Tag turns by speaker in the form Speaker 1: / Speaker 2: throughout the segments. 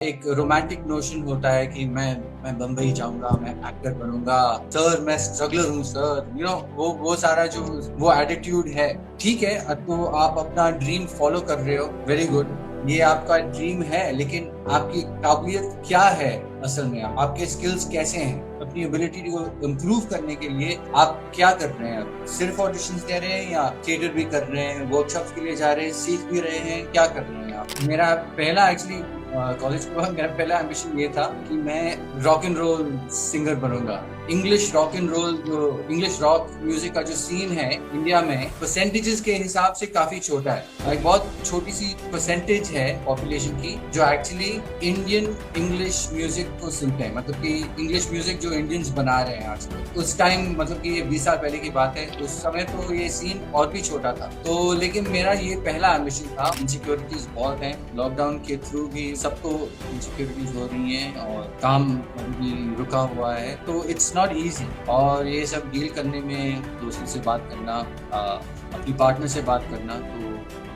Speaker 1: एक romantic notion होता है कि मैं बम्बई जाऊंगा, मैं एक्टर बनूंगा सर, मैं स्ट्रगलर हूँ सर, वो सारा जो वो एटीट्यूड है। ठीक है, तो आप अपना ड्रीम फॉलो कर रहे हो, वेरी गुड, ये आपका ड्रीम है, लेकिन आपकी काबिलियत क्या है? असल में आपके स्किल्स कैसे हैं? अपनी एबिलिटी को इम्प्रूव करने के लिए आप क्या कर रहे हैं? सिर्फ ऑडिशंस दे रहे हैं या थिएटर भी कर रहे हैं, वर्कशॉप्स के लिए जा रहे हैं, सीख भी रहे हैं, क्या कर रहे हैं आप? मेरा पहला एक्चुअली कॉलेज का मेरा पहला एम्बिशन ये था कि मैं रॉक एंड रोल सिंगर बनूंगा। इंग्लिश रॉक एंड रोल, जो इंग्लिश रॉक म्यूजिक का जो सीन है इंडिया में, परसेंटेजेस के हिसाब से काफी छोटा है। एक बहुत छोटी सी परसेंटेज है पॉपुलेशन की जो एक्चुअली इंडियन इंग्लिश म्यूजिक को सुनते हैं, मतलब कि इंग्लिश म्यूजिक जो इंडियंस बना रहे हैं आजकल। उस टाइम, मतलब कि ये 20 साल पहले की बात है, उस समय तो ये सीन और भी छोटा था। तो लेकिन मेरा ये पहला एम्बिशन था। इनसिक्योरिटीज बहुत हैं, लॉकडाउन के थ्रू भी सबको इनसिक्योरिटीज हो रही हैं और काम भी रुका हुआ है, तो इट्स नॉट इजी। और ये सब डील करने में दोस्तों से बात करना, अपनी पार्टनर से बात करना, तो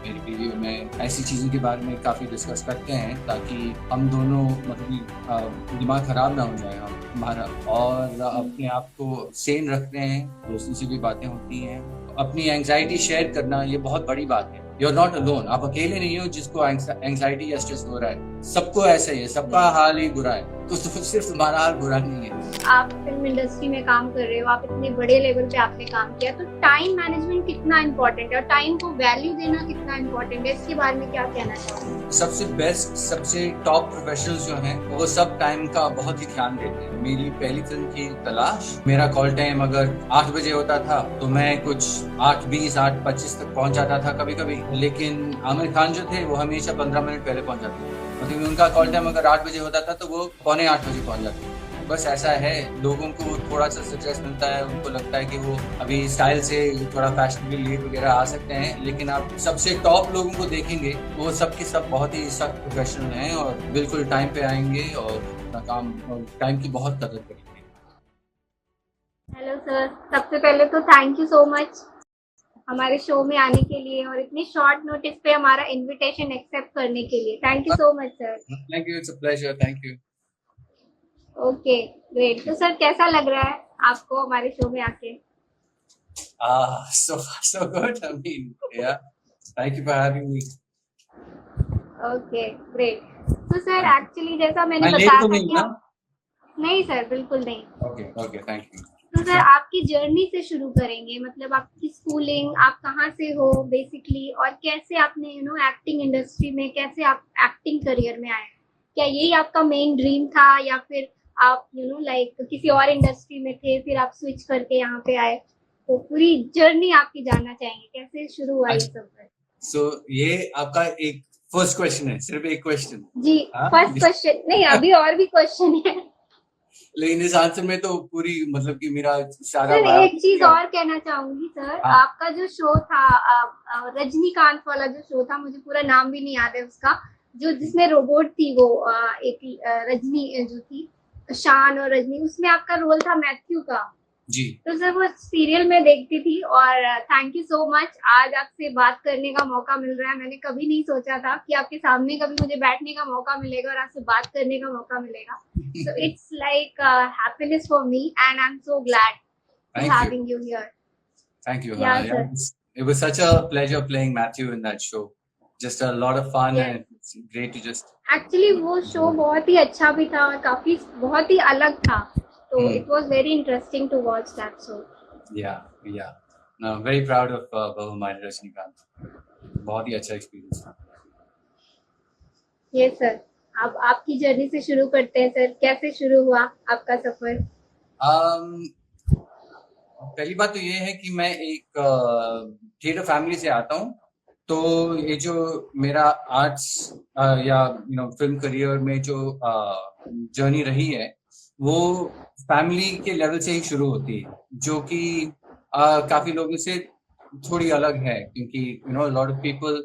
Speaker 1: मेरी बीवी और मैं ऐसी चीज़ों के बारे में काफ़ी डिस्कस करते हैं ताकि हम दोनों, मतलब दिमाग ख़राब ना हो जाए हमारा, और अपने आप को सेन रखते हैं। दोस्तों से भी बातें होती हैं, अपनी एंग्जाइटी शेयर करना, ये बहुत बड़ी बात है। यू आर नॉट अलोन, आप अकेले नहीं हो जिसको एंग्जाइटी या स्ट्रेस हो रहा है। सबको ऐसा ही है, सबका हाल ही बुरा है, तो सिर्फ तुम्हारा हाल बुरा नहीं है।
Speaker 2: आप फिल्म इंडस्ट्री में काम कर रहे हो, आप इतने बड़े लेवल पे आपने काम किया, तो टाइम मैनेजमेंट कितना इम्पोर्टेंट है और टाइम को वैल्यू देना कितना इम्पोर्टेंट है, इसके बारे में क्या कहना चाहोगे?
Speaker 1: सबसे बेस्ट, सबसे टॉप प्रोफेशनल्स जो हैं वो सब टाइम का बहुत ही ध्यान देते हैं। मेरी पहली फिल्म की तलाश, मेरा कॉल टाइम अगर 8 बजे होता था तो मैं कुछ 8:20, 8:25 तक पहुंच जाता था कभी कभी, लेकिन आमिर खान जो थे वो हमेशा 15 मिनट पहले पहुंच जाते थे। मतलब उनका कॉल टाइम अगर 8 बजे होता था तो वो 7:45 बजे पहुंच जाते थे। बस ऐसा है, लोगों को थोड़ा सा सक्सेस मिलता है, उनको लगता है कि वो अभी स्टाइल से थोड़ा फैशनेबल लेट वगैरह आ सकते हैं, लेकिन आप सबसे टॉप लोगों को देखेंगे वो सब के सब बहुत ही सख्त प्रोफेशनल हैं और बिल्कुल टाइम पे आएंगे और अपना काम और टाइम की बहुत कदर करेंगे।
Speaker 2: हेलो सर, सबसे पहले तो थैंक यू सो मच हमारे शो में आने के लिए और इतने शॉर्ट नोटिस पे हमारा इनविटेशन एक्सेप्ट करने के लिए। Thank you so much sir.
Speaker 1: Thank you, it's a pleasure, thank you.
Speaker 2: Okay, great. तो सर कैसा लग रहा है आपको हमारे शो में आके?
Speaker 1: So far so good. I mean, yeah. Thank you for having me.
Speaker 2: Okay, great. तो सर
Speaker 1: Thank you.
Speaker 2: एक्चुअली जैसा मैंने
Speaker 1: मैं लेट
Speaker 2: बताया
Speaker 1: तो
Speaker 2: था
Speaker 1: नहीं
Speaker 2: कि
Speaker 1: हूँ ना?
Speaker 2: हम, नहीं सर, बिल्कुल नहीं।
Speaker 1: Okay okay, thank you.
Speaker 2: तो सर आपकी जर्नी से शुरू करेंगे, मतलब आपकी स्कूलिंग, आप कहाँ से हो बेसिकली, और कैसे आपने एक्टिंग इंडस्ट्री में, कैसे आप एक्टिंग करियर में आए? क्या यही आपका मेन ड्रीम था या फिर आप लाइक किसी और इंडस्ट्री में थे फिर आप स्विच करके यहाँ पे आए? तो पूरी जर्नी आपकी जानना चाहेंगे, कैसे शुरू हुआ ये
Speaker 1: अच्छा,
Speaker 2: सब?
Speaker 1: सो ये आपका एक फर्स्ट क्वेश्चन है, सिर्फ एक क्वेश्चन?
Speaker 2: जी,
Speaker 1: हाँ।
Speaker 2: फर्स्ट क्वेश्चन नहीं, अभी और भी क्वेश्चन है।
Speaker 1: लेकिन इस आंसर में तो पूरी, मतलब कि मेरा सारा
Speaker 2: सर एक चीज
Speaker 1: बायोग्राफी।
Speaker 2: और कहना चाहूंगी सर,
Speaker 1: हाँ
Speaker 2: आपका जो शो था रजनीकांत वाला जो शो था, मुझे पूरा नाम भी नहीं याद है उसका, जो जिसमें रोबोट थी वो एक रजनी जो थी, शान और रजनी, उसमें आपका रोल था मैथ्यू का।
Speaker 1: जी।
Speaker 2: तो सर वो सीरियल में देखती थी और थैंक यू सो मच, आज आपसे बात करने का मौका मिल रहा है। मैंने कभी नहीं सोचा था कि आपके सामने कभी मुझे बैठने का मौका मिलेगा और आपसे बात करने का मौका मिलेगा। So it's like happiness for me and I'm so glad to
Speaker 1: thank you,
Speaker 2: having you here.
Speaker 1: Thank you.
Speaker 2: Yeah,
Speaker 1: Yeah,
Speaker 2: sir.
Speaker 1: it was such a pleasure playing Matthew in that show. Just a lot of fun
Speaker 2: Yes.
Speaker 1: and it's great to just.
Speaker 2: Actually वो show बहुत ही अच्छा भी था और काफी बहुत ही अलग था, तो
Speaker 1: Hmm.
Speaker 2: It was very interesting to watch that show.
Speaker 1: Yeah, yeah. No, very proud of Bahumani Rajnikant. बहुत ही अच्छा एक्सपीरियंस था।
Speaker 2: ये सर, अब आपकी जर्नी से शुरू करते हैं सर, कैसे शुरू हुआ आपका सफर?
Speaker 1: um, पहली बात तो ये है कि मैं एक थिएटर फैमिली से आता हूँ, तो ये जो मेरा आर्ट्स या फिल्म करियर में जो जर्नी रही है वो फैमिली के लेवल से ही शुरू होती है, जो कि काफी लोगों से थोड़ी अलग है, क्योंकि लॉट ऑफ पीपल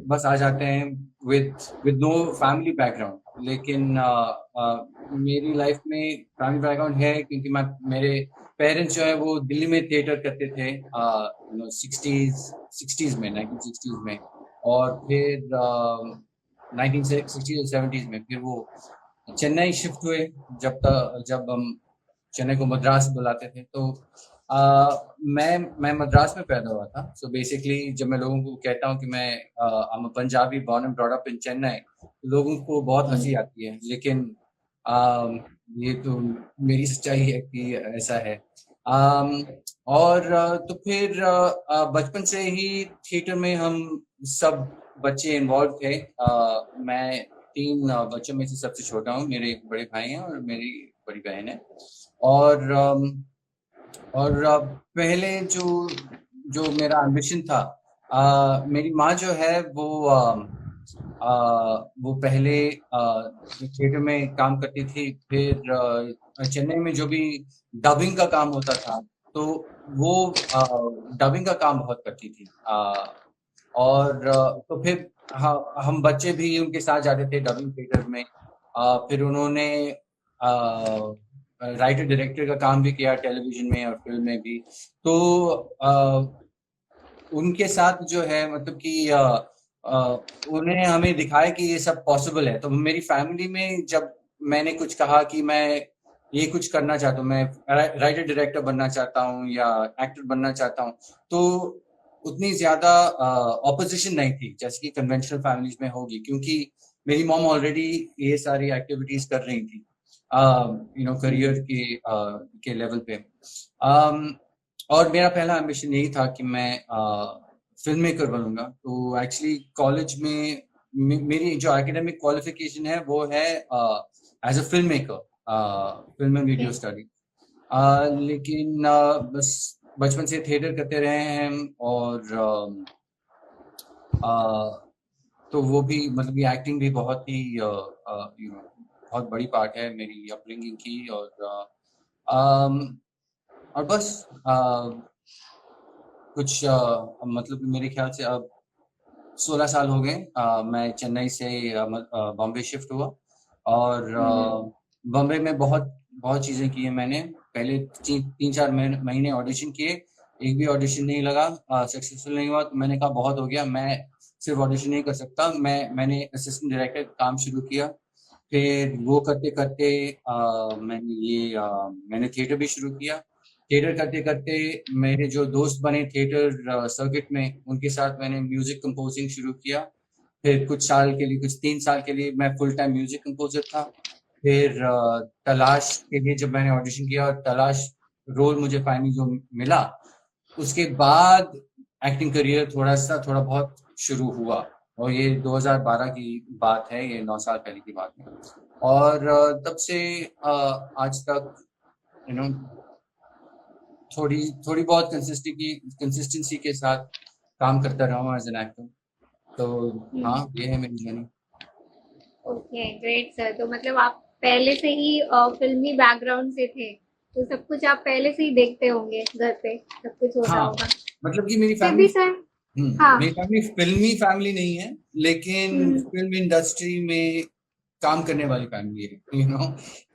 Speaker 1: बस आ जाते हैं with with no family background, लेकिन मेरी लाइफ में फैमिली बैकग्राउंड है, क्योंकि मेरे पेरेंट्स जो है वो दिल्ली में थिएटर करते थे 60s में, 1960s में। और फिर 1960 और 70s में। फिर वो चेन्नई शिफ्ट हुए, जब हम चेन्नई को मद्रास बुलाते थे। तो मैं मद्रास में पैदा हुआ था। सो बेसिकली जब मैं लोगों को कहता हूँ कि मैं Punjabi born and brought up in Chennai, लोगों को बहुत हंसी आती है, लेकिन ये तो मेरी सच्चाई है कि ऐसा है। और तो फिर बचपन से ही थिएटर में हम सब बच्चे इन्वॉल्व थे। मैं 3 बच्चों में से सबसे छोटा हूँ। मेरे एक बड़े भाई हैं और मेरी बड़ी बहन है। और पहले जो मेरा एम्बिशन था, मेरी माँ जो है वो पहले थिएटर में काम करती थी। फिर चेन्नई में जो भी डबिंग का काम होता था, तो वो डबिंग का काम बहुत करती थी। और तो फिर हम बच्चे भी उनके साथ जाते थे डबिंग थिएटर में। फिर उन्होंने राइटर डायरेक्टर का काम भी किया टेलीविजन में और फिल्म में भी। तो उनके साथ जो है मतलब कि उन्हें हमें दिखाया कि ये सब पॉसिबल है। तो मेरी फैमिली में जब मैंने कुछ कहा कि मैं ये कुछ करना चाहता हूँ, मैं राइटर डायरेक्टर बनना चाहता हूँ या एक्टर बनना चाहता हूँ, तो उतनी ज्यादा ऑपोजिशन नहीं थी जैसे कि कन्वेंशनल फैमिलीज में होगी, क्योंकि मेरी मॉम ऑलरेडी ये सारी एक्टिविटीज कर रही थी करियर के लेवल पे। और मेरा पहला एम्बिशन यही था कि मैं फिल्म मेकर बनूंगा। तो एक्चुअली कॉलेज में मेरी जो एकेडमिक क्वालिफिकेशन है वो है as a film maker, film and video study. लेकिन बस बचपन से थिएटर करते रहे हैं। और तो वो भी मतलब ये एक्टिंग भी बहुत ही बहुत बड़ी पार्ट है मेरी अपब्रिंगिंग की। और बस कुछ मतलब मेरे ख्याल से अब 16 साल हो गए मैं चेन्नई से बॉम्बे शिफ्ट हुआ। और बॉम्बे में बहुत बहुत चीज़ें की हैं मैंने। पहले 3-4 महीने ऑडिशन किए, एक भी ऑडिशन नहीं लगा, सक्सेसफुल नहीं हुआ। तो मैंने कहा बहुत हो गया, मैं सिर्फ ऑडिशन नहीं कर सकता। मैंने असिस्टेंट डायरेक्टर काम शुरू किया। फिर वो करते करते मैंने थिएटर भी शुरू किया। थिएटर करते करते मेरे जो दोस्त बने थिएटर सर्किट में, उनके साथ मैंने म्यूजिक कंपोजिंग शुरू किया। फिर कुछ 3 साल के लिए मैं फुल टाइम म्यूजिक कंपोजर था। फिर तलाश के लिए जब मैंने ऑडिशन किया और तलाश रोल मुझे फाइनली जो मिला, उसके बाद एक्टिंग करियर थोड़ा बहुत शुरू हुआ। और ये 2012 की बात है, ये 9 साल पहले की बात है। और तब से आज तक यू नो थोड़ी थोड़ी बहुत कंसिस्टेंसी के साथ काम करता रहा हूँ एज एन एक्टर। तो हाँ, ये है मेरी जर्नी।
Speaker 2: Okay, great sir. तो मतलब आप पहले से ही फिल्मी बैकग्राउंड से थे, तो सब कुछ आप पहले से ही देखते होंगे, घर पे सब कुछ होता
Speaker 1: हाँ,
Speaker 2: होगा।
Speaker 1: मतलब कि मेरी
Speaker 2: फिर
Speaker 1: फैमिली
Speaker 2: भी सर, हाँ,
Speaker 1: मेरी फैमिली फिल्मी फैमिली नहीं है, लेकिन
Speaker 2: हम्म।
Speaker 1: फिल्म इंडस्ट्री में काम करने वाली फैमिली है,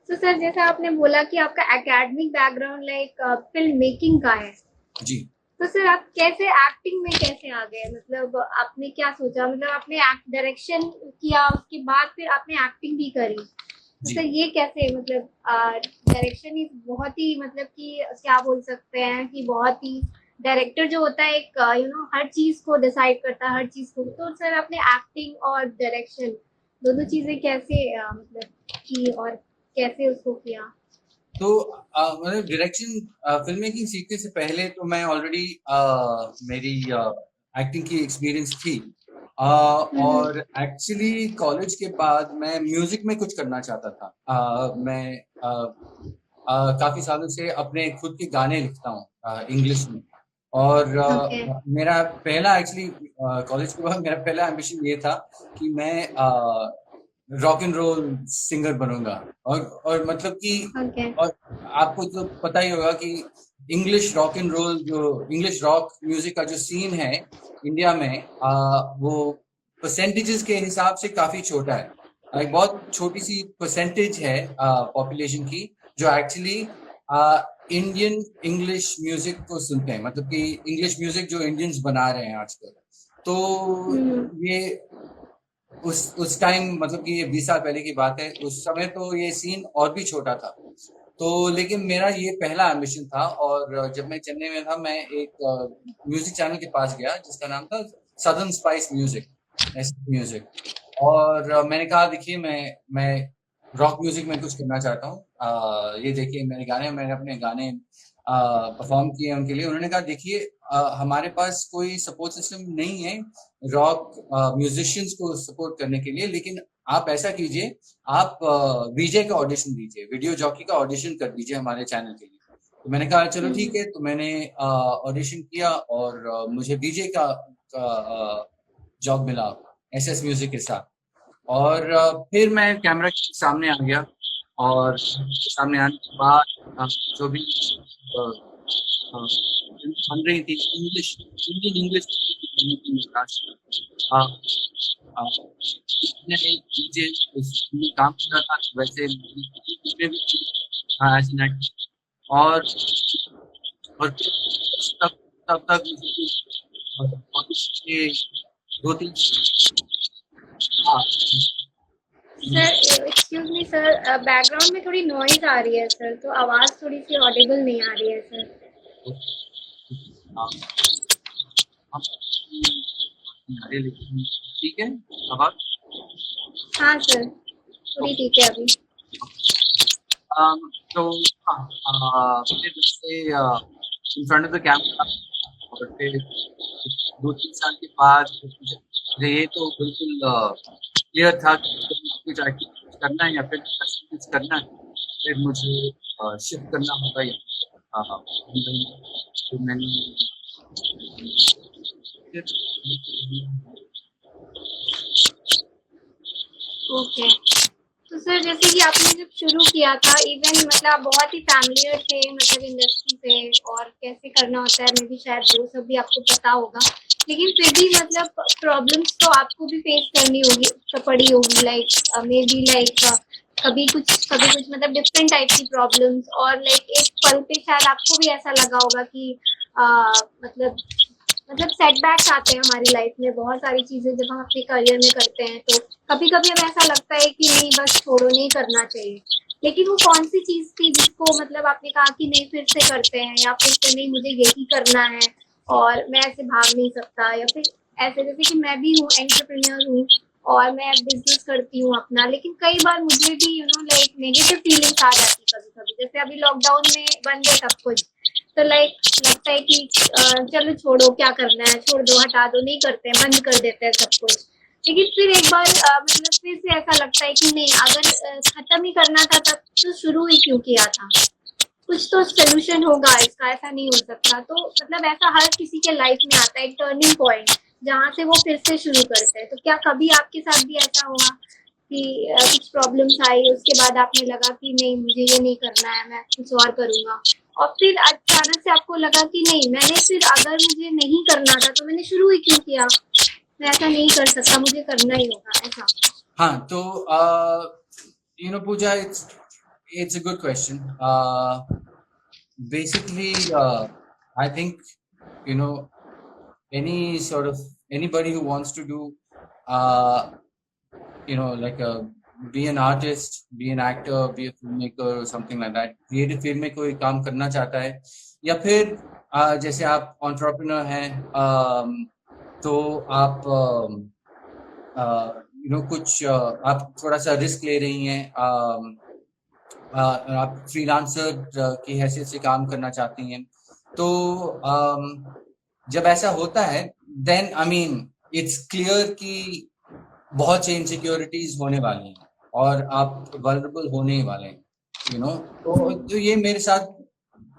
Speaker 2: तो सर जैसा आपने बोला कि आपका academic background like film making का है,
Speaker 1: जी।
Speaker 2: तो सर आप कैसे एक्टिंग में कैसे आ गए? मतलब आपने क्या सोचा, मतलब आपने एक्ट डायरेक्शन किया, उसके बाद फिर आपने एक्टिंग भी करी, तो
Speaker 1: जी।
Speaker 2: सर ये कैसे? मतलब डायरेक्शन ही बहुत ही, मतलब कि क्या बोल सकते हैं कि बहुत ही, डायरेक्टर जो होता है एक हर चीज को डिसाइड करता है, हर चीज को। तो सर आपने एक्टिंग और डायरेक्शन दोनों चीजें कैसे मतलब की, और कैसे उसको किया?
Speaker 1: तो मतलब डायरेक्शन फिल्म मेकिंग सीखने से पहले तो मैं ऑलरेडी मेरी एक्टिंग की एक्सपीरियंस थी।
Speaker 2: हम्म।
Speaker 1: और एक्चुअली कॉलेज के बाद मैं म्यूजिक में कुछ करना चाहता था। मैं काफी सालों से अपने खुद के गाने लिखता हूँ इंग्लिश में। और
Speaker 2: ओके।
Speaker 1: मेरा पहला एक्चुअली कॉलेज के बाद मेरा पहला एम्बिशन ये था कि मैं रॉक एंड रोल सिंगर बनूंगा। और मतलब कि
Speaker 2: ओके।
Speaker 1: और आपको तो पता ही होगा कि इंग्लिश रॉक म्यूजिक का जो सीन है इंडिया में, वो परसेंटेजेस के हिसाब से काफी छोटा है। एक बहुत छोटी सी परसेंटेज है पॉपुलेशन की जो एक्चुअली इंडियन इंग्लिश म्यूजिक को सुनते हैं, मतलब कि इंग्लिश म्यूजिक जो इंडियंस बना रहे हैं आजकल। तो
Speaker 2: हम्म।
Speaker 1: ये उस टाइम मतलब कि ये 20 साल पहले की बात है, उस समय तो ये सीन और भी छोटा था। तो लेकिन मेरा ये पहला एम्बिशन था, और जब मैं चेन्नई में था मैं एक म्यूजिक चैनल के पास गया जिसका नाम था सदर्न स्पाइस म्यूजिक, म्यूजिक। और मैंने कहा देखिए मैं रॉक म्यूजिक में कुछ करना चाहता हूँ, ये देखिए मेरे गाने, मैंने अपने गाने परफॉर्म किए उनके लिए। उन्होंने कहा देखिए हमारे पास कोई सपोर्ट सिस्टम नहीं है रॉक म्यूजिशियंस को सपोर्ट करने के लिए, लेकिन आप ऐसा कीजिए, आप वीजे का ऑडिशन दीजिए, वीडियो जॉकी का ऑडिशन कर दीजिए हमारे चैनल के लिए। तो मैंने कहा चलो ठीक है, तो मैंने ऑडिशन किया और मुझे वीजे का जॉब मिला एसएस म्यूजिक के साथ। और फिर मैं कैमरा के सामने आ गया, और सामने आने के बाद जो भी अ, अ, बन रही थी इंग्लिश, इंडियन इंग्लिश करने की मुश्किल, मैं एक डीजे उसमें काम कर रहा था, वैसे उसमें भी एज एन एक्टर। और फिर तब तब तक मुझे दो तीन, हाँ,
Speaker 2: sir excuse me sir, background में थोड़ी नॉइज आ रही है सर, तो आवाज़ थोड़ी सी ऑडिबल नहीं आ रही है सर।
Speaker 1: हाँ, हाँ, लेकिन ठीक है अब।
Speaker 2: हाँ सर, थोड़ी ठीक है अभी।
Speaker 1: तो फिर जैसे in front of the camera, और फिर 2-3 साल के बाद मुझे ये तो बिल्कुल क्लियर था कि कुछ कुछ करना है या फिर कुछ करना है, फिर मुझे शिफ्ट करना होगा मुंबई। तो मैंने
Speaker 2: ओके। तो सर जैसे कि आपने जब शुरू किया था, इवन मतलब आप बहुत ही फैमिलियर थे मतलब इंडस्ट्री से, और कैसे करना होता है मे भी शायद वो सब भी आपको पता होगा, लेकिन फिर भी मतलब प्रॉब्लम्स तो आपको भी फेस करनी होगी, तो पड़ी होगी, लाइक मे बी लाइक कभी कुछ मतलब डिफरेंट टाइप की प्रॉब्लम्स, और लाइक एक पल पे शायद आपको भी ऐसा लगा होगा कि मतलब सेटबैक्स आते हैं हमारी लाइफ में, बहुत सारी चीजें जब हम अपने करियर में करते हैं तो कभी कभी हमें ऐसा लगता है कि नहीं बस छोड़ो, नहीं करना चाहिए। लेकिन वो कौन सी चीज थी जिसको मतलब आपने कहा कि नहीं फिर से करते हैं, या फिर से नहीं मुझे यही करना है और मैं ऐसे भाग नहीं सकता, या फिर ऐसे जैसे कि मैं भी हूँ एंटरप्रेन्योर हूँ और मैं बिजनेस करती हूँ अपना, लेकिन कई बार मुझे भी लाइक नेगेटिव फीलिंग्स आ जाती कभी कभी, जैसे अभी लॉकडाउन में बंद है सब कुछ, तो लाइक लगता है कि चलो छोड़ो क्या करना है, छोड़ दो, हटा दो, नहीं करते हैं, बंद कर देते हैं सब कुछ। लेकिन फिर एक बार मतलब फिर से ऐसा लगता है कि नहीं, अगर खत्म ही करना था तब तो शुरू ही क्यों किया था, कुछ तो सोल्यूशन होगा इसका, ऐसा नहीं हो सकता। तो मतलब ऐसा हर किसी के लाइफ में आता है एक टर्निंग पॉइंट, जहाँ से वो फिर से शुरू करते हैं। तो क्या कभी आपके साथ भी ऐसा हुआ कि कुछ प्रॉब्लम्स आई, उसके बाद आपने लगा कि नहीं मुझे ये नहीं करना है, मैं कुछ और करूंगा, और फिर अचानक से आपको लगा कि नहीं, मैंने फिर अगर मुझे नहीं करना था तो मैंने शुरू ही क्यों किया, मैं ऐसा नहीं कर सकता, मुझे करना ही होगा ऐसा।
Speaker 1: हाँ, तो पूजा, it's a good question. Basically, I think you know any sort of anybody who wants to do uh, like be an artist, be an actor, be a filmmaker or something like that, creative field में कोई काम करना चाहता है, या फिर जैसे आप entrepreneur हैं, तो आप कुछ आप थोड़ा सा रिस्क ले रही हैं, आप फ्रीलांसर की हैसियत से काम करना चाहती हैं, तो जब ऐसा होता है then I mean it's clear कि बहुत से इनसिक्योरिटीज होने वाली हैं और आप वल्नरेबल होने ही वाले हैं, तो ये मेरे साथ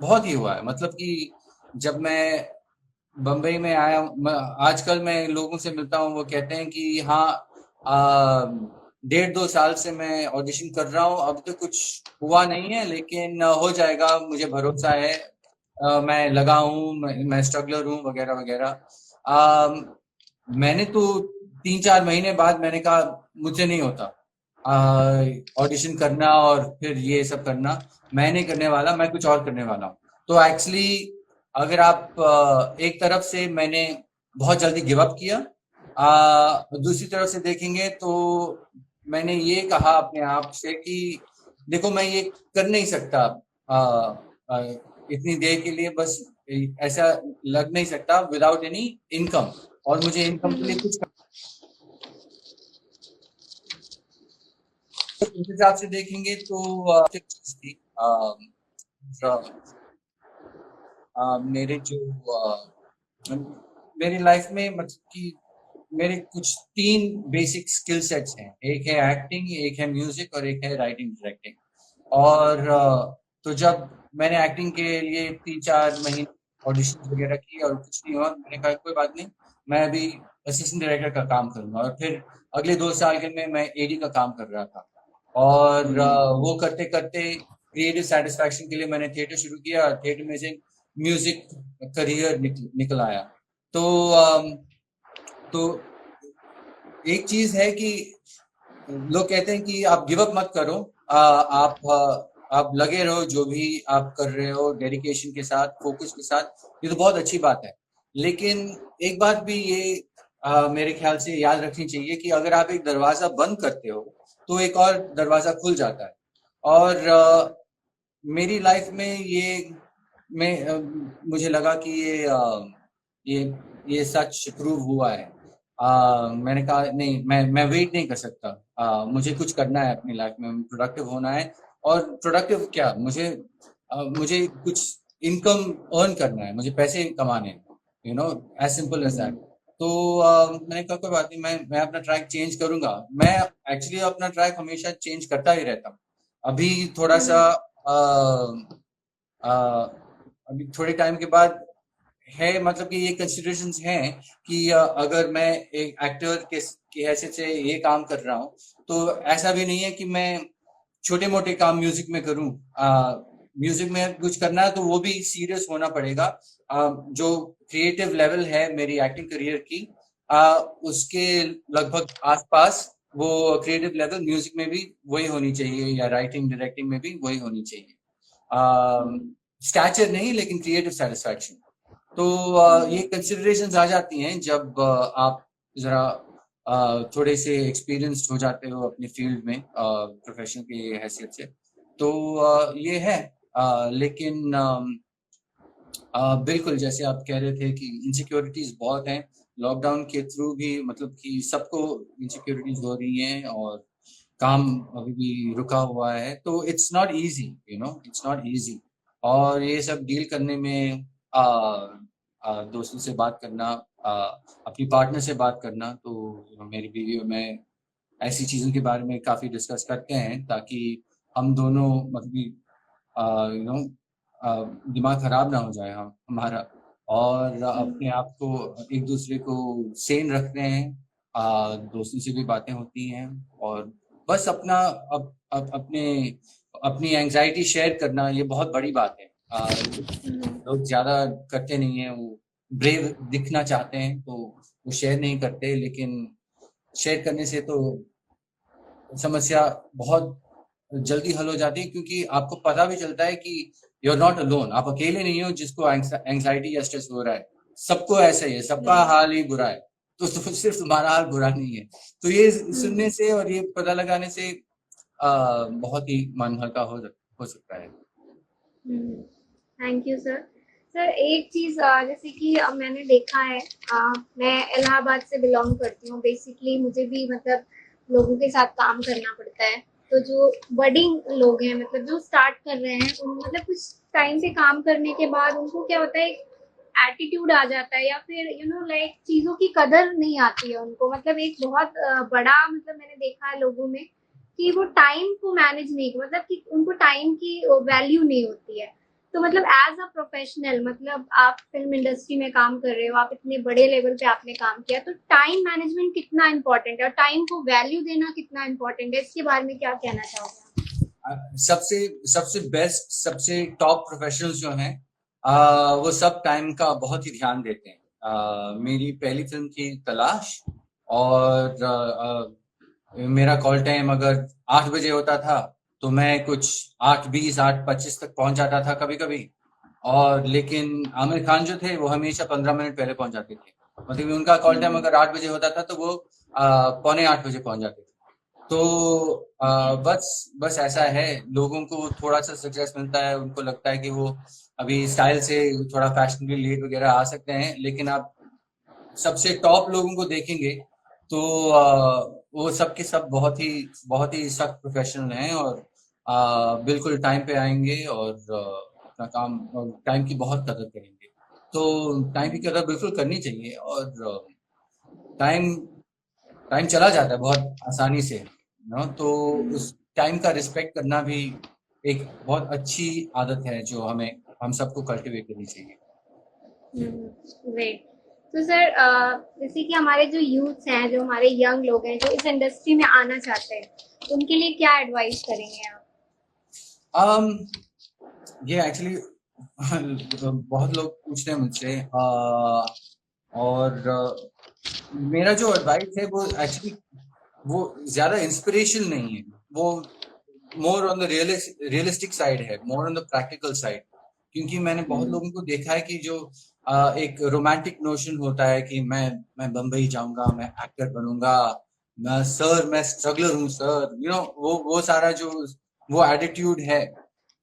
Speaker 1: बहुत ही हुआ है। मतलब कि जब मैं बम्बई में आया, आजकल मैं लोगों से मिलता हूँ, वो कहते हैं कि हाँ 1.5-2 साल से मैं ऑडिशन कर रहा हूँ, अब तो कुछ हुआ नहीं है, लेकिन हो जाएगा, मुझे भरोसा है, मैं लगा हूँ, मैं स्ट्रगलर हूँ, वगैरह वगैरह। मैंने तो 3-4 महीने बाद मैंने कहा मुझसे नहीं होता ऑडिशन करना और फिर ये सब करना, मैं नहीं करने वाला, मैं कुछ और करने वाला हूँ। तो एक्चुअली अगर आप एक तरफ से मैंने बहुत जल्दी गिव अप किया, दूसरी तरफ से देखेंगे तो मैंने ये कहा अपने आप से कि देखो मैं ये कर नहीं सकता आ, आ, इतनी देर के लिए, बस ऐसा लग नहीं सकता विदाउट एनी इनकम, और मुझे इनकम के लिए कुछ उस हिसाब से देखेंगे तो चीज थी मेरे जो मेरी लाइफ में मतलब कि मेरे कुछ 3 बेसिक स्किल सेट्स हैं। एक है एक्टिंग, एक है म्यूजिक और एक है राइटिंग डायरेक्टिंग। और तो जब मैंने एक्टिंग के लिए 3-4 महीने ऑडिशन वगैरह किए और कुछ नहीं हुआ, मैंने कहा कोई बात नहीं, मैं अभी असिस्टेंट डायरेक्टर का काम करूंगा। और फिर अगले 2 साल के में मैं एडी का काम कर रहा था। और वो करते करते क्रिएटिव सेटिस्फैक्शन के लिए मैंने थिएटर शुरू किया। थिएटर में से म्यूजिक करियर निकल आया। तो तो एक चीज है कि लोग कहते हैं कि आप गिव अप मत करो, आप लगे रहो, जो भी आप कर रहे हो डेडिकेशन के साथ, फोकस के साथ, ये तो बहुत अच्छी बात है। लेकिन एक बात भी ये मेरे ख्याल से याद रखनी चाहिए कि अगर आप एक दरवाजा बंद करते हो तो एक और दरवाजा खुल जाता है। और मेरी लाइफ में मुझे लगा कि ये ये सच प्रूव हुआ है। मैंने कहा नहीं, मैं वेट नहीं कर सकता। मुझे कुछ करना है अपनी लाइफ में, प्रोडक्टिव होना है। और प्रोडक्टिव क्या, मुझे कुछ इनकम अर्न करना है, मुझे पैसे कमाने हैं, एज सिंपल एज दैट। तो मैंने कहा कोई बात नहीं, मैं अपना ट्रैक चेंज करूंगा। मैं एक्चुअली अपना ट्रैक हमेशा चेंज करता ही रहता हूँ। अभी थोड़ा सा अभी थोड़े टाइम के बाद है, मतलब कि ये कंसिडरेशंस हैं कि अगर मैं एक एक्टर की हैसियत से ये काम कर रहा हूँ, तो ऐसा भी नहीं है कि मैं छोटे मोटे काम म्यूजिक में करूँ। म्यूजिक में कुछ करना है तो वो भी सीरियस होना पड़ेगा। जो क्रिएटिव लेवल है मेरी एक्टिंग करियर की, उसके लगभग आसपास वो क्रिएटिव लेवल म्यूजिक में भी वही होनी चाहिए, या राइटिंग डायरेक्टिंग में भी वही होनी चाहिए। स्टैचर नहीं, लेकिन क्रिएटिव सेटिस्फैक्शन। तो ये कंसिडरेशंस आ जाती हैं जब आप जरा थोड़े से एक्सपीरियंस्ड हो जाते हो अपनी फील्ड में, प्रोफेशन की हैसियत से। तो ये है। लेकिन बिल्कुल जैसे आप कह रहे थे कि इनसिक्योरिटीज बहुत हैं। लॉकडाउन के थ्रू भी मतलब कि सबको इनसिक्योरिटीज हो रही हैं, और काम अभी भी रुका हुआ है। तो it's not easy, it's not easy. और ये सब डील करने में दोस्तों से बात करना, अपनी पार्टनर से बात करना, तो मेरी बीवी और मैं ऐसी चीज़ों के बारे में काफ़ी डिस्कस करते हैं, ताकि हम दोनों मतलब कि यू नो दिमाग खराब ना हो जाए हमारा, और अपने आप को एक दूसरे को सेन रखते हैं। दोस्तों से भी बातें होती हैं, और बस अपने अपनी एंजाइटी शेयर करना, ये बहुत बड़ी बात है। लोग ज्यादा करते नहीं है, वो ब्रेव दिखना चाहते हैं तो वो शेयर नहीं करते। लेकिन शेयर करने से तो समस्या बहुत जल्दी हल हो जाती है, क्योंकि आपको पता भी चलता है कि यू आर नॉट अलोन, आप अकेले नहीं हो जिसको एंग्जाइटी या स्ट्रेस हो रहा है। सबको ऐसा ही है, सबका हाल ही बुरा है। तो सिर्फ तुम्हारा हाल बुरा नहीं है। तो ये सुनने से और ये पता लगाने से बहुत ही मन हल्का हो सकता है।
Speaker 2: Thank you sir. सर एक चीज जैसे कि मैंने देखा है, मैं इलाहाबाद से बिलोंग करती हूँ। बेसिकली मुझे भी मतलब लोगों के साथ काम करना पड़ता है। तो जो बडिंग लोग हैं, मतलब जो स्टार्ट कर रहे हैं, उन मतलब कुछ टाइम से काम करने के बाद उनको क्या होता है, एटीट्यूड आ जाता है, या फिर लाइक चीजों की कदर नहीं आती है उनको। मतलब एक बहुत बड़ा मतलब मैंने देखा है लोगों में कि वो टाइम को मैनेज नहीं, मतलब कि उनको टाइम की वैल्यू नहीं होती है। तो मतलब एज अ प्रोफेशनल, मतलब आप फिल्म इंडस्ट्री में काम कर रहे हो, आप इतने बड़े लेवल पे आपने काम किया, तो टाइम मैनेजमेंट कितना इम्पोर्टेंट है और टाइम को वैल्यू देना कितना इम्पोर्टेंट है, इसके बारे में क्या कहना चाहोगे?
Speaker 1: सबसे सबसे बेस्ट, सबसे टॉप प्रोफेशनल्स जो हैं, वो सब टाइम का बहुत ही ध्यान देते हैं। मेरी पहली फिल्म थी तलाश, और मेरा कॉल टाइम अगर 8 बजे होता था तो मैं कुछ 8:20, 8:25 तक पहुंच जाता था कभी कभी। और लेकिन आमिर खान जो थे वो हमेशा 15 मिनट पहले पहुंच जाते थे। मतलब कि उनका कॉल टाइम अगर 8 बजे होता था तो वो पौने 8 बजे पहुंच जाते थे। तो बस बस ऐसा है, लोगों को थोड़ा सा सक्सेस मिलता है, उनको लगता है कि वो अभी स्टाइल से थोड़ा फैशनेबली लेट वगैरह आ सकते हैं, लेकिन आप सबसे टॉप लोगों को देखेंगे तो वो सब के सब बहुत ही सख्त प्रोफेशनल हैं और बिल्कुल टाइम पे आएंगे और अपना काम और टाइम की बहुत कदर करेंगे। तो टाइम की कदर बिल्कुल करनी चाहिए और टाइम टाइम चला जाता है बहुत आसानी से ना, तो उस टाइम का रिस्पेक्ट करना भी एक बहुत अच्छी आदत है जो हमें हम सबको कल्टीवेट करनी चाहिए।
Speaker 2: ग्रेट। तो सर जैसे कि हमारे जो यूथ्स हैं, जो हमारे यंग लोग हैं, जो इस इंडस्ट्री में आना चाहते हैं, उनके लिए क्या एडवाइस करेंगे आप?
Speaker 1: um, ये एक्चुअली बहुत लोग पूछते हैं मुझसे और मेरा जो एडवाइस है वो एक्चुअली वो ज्यादा इंस्पिरेशन नहीं है, वो more on the realistic side है, more on the practical side. क्योंकि मैंने बहुत लोगों को देखा है कि जो एक रोमांटिक नोशन होता है कि मैं बम्बई जाऊंगा, मैं एक्टर बनूंगा, मैं स्ट्रगलर हूँ सर, वो सारा जो वो एटीट्यूड है,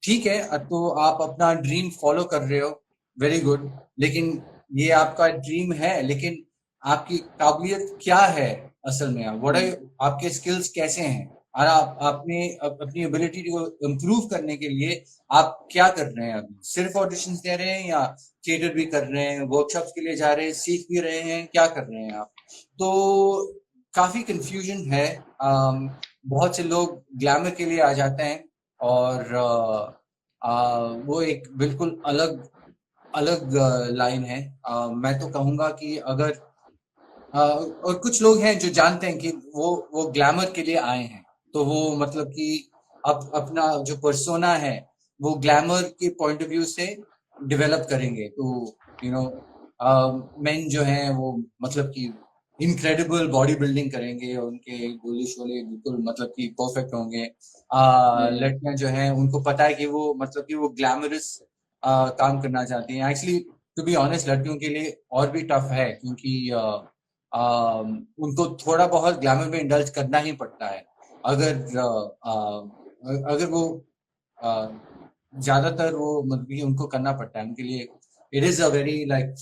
Speaker 1: ठीक है, तो आप अपना ड्रीम फॉलो कर रहे हो, वेरी गुड, लेकिन ये आपका ड्रीम है, लेकिन आपकी काबिलियत क्या है असल में, आपके स्किल्स कैसे हैं, और आप अपनी एबिलिटी को इम्प्रूव करने के लिए आप क्या कर रहे हैं, अभी सिर्फ ऑडिशंस दे रहे हैं या थिएटर भी कर रहे हैं, वर्कशॉप्स के लिए जा रहे हैं, सीख भी रहे हैं, क्या कर रहे हैं आप? तो काफी कंफ्यूजन है। बहुत से लोग ग्लैमर के लिए आ जाते हैं और वो एक बिल्कुल अलग अलग लाइन है। मैं तो कहूंगा कि अगर और कुछ लोग हैं जो जानते हैं कि वो ग्लैमर के लिए आए हैं, तो वो मतलब कि अपना जो पर्सोना है वो ग्लैमर के पॉइंट ऑफ व्यू से डेवलप करेंगे, तो यू नो मेन जो हैं वो मतलब कि इनक्रेडिबल बॉडी बिल्डिंग करेंगे, उनके गोले शोले बिल्कुल मतलब कि परफेक्ट होंगे। लड़कियां जो हैं उनको पता है कि वो मतलब कि वो ग्लैमरस काम करना चाहती हैं। एक्चुअली टू बी ऑनेस्ट लड़कियों के लिए और भी टफ है, क्योंकि उनको थोड़ा बहुत ग्लैमर में इंडल्ज करना ही पड़ता है। अगर अगर वो ज्यादातर वो मतलब कि उनको करना पड़ता है उनके लिए, it is a very like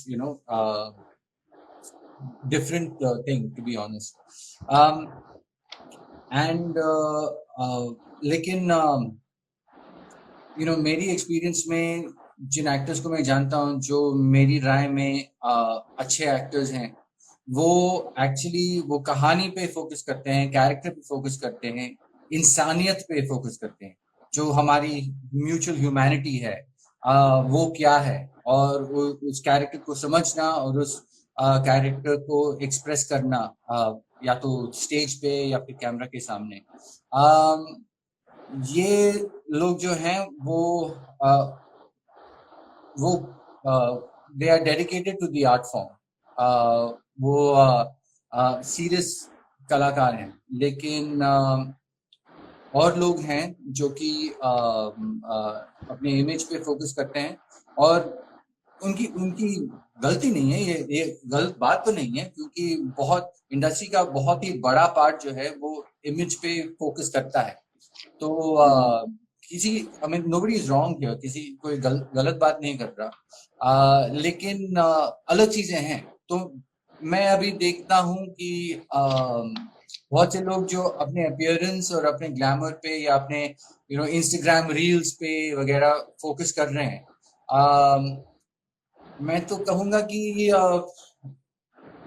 Speaker 1: different thing to be honest. And लेकिन मेरी एक्सपीरियंस में जिन एक्टर्स को मैं जानता हूँ जो मेरी राय में अच्छे एक्टर्स हैं, वो एक्चुअली वो कहानी पे फोकस करते हैं, कैरेक्टर पे फोकस करते हैं, इंसानियत पे फोकस करते हैं, जो हमारी म्यूचुअल ह्यूमैनिटी है, वो क्या है, और उस कैरेक्टर को समझना और उस कैरेक्टर को एक्सप्रेस करना, या तो स्टेज पे या फिर कैमरा के सामने। ये लोग जो हैं वो they are dedicated to the art form, वो सीरियस कलाकार हैं, लेकिन और लोग हैं जो कि अपने इमेज पे फोकस करते हैं, और उनकी उनकी गलती नहीं है, ये गलत बात तो नहीं है, क्योंकि बहुत इंडस्ट्री का बहुत ही बड़ा पार्ट जो है वो इमेज पे फोकस करता है। तो किसी I mean nobody is wrong here, किसी कोई गलत बात नहीं कर रहा, लेकिन अलग चीजें हैं। तो मैं अभी देखता हूँ कि बहुत से लोग जो अपने अपीयरेंस और अपने ग्लैमर पे या अपने इंस्टाग्राम रील्स पे वगैरह फोकस कर रहे हैं। मैं तो कहूंगा कि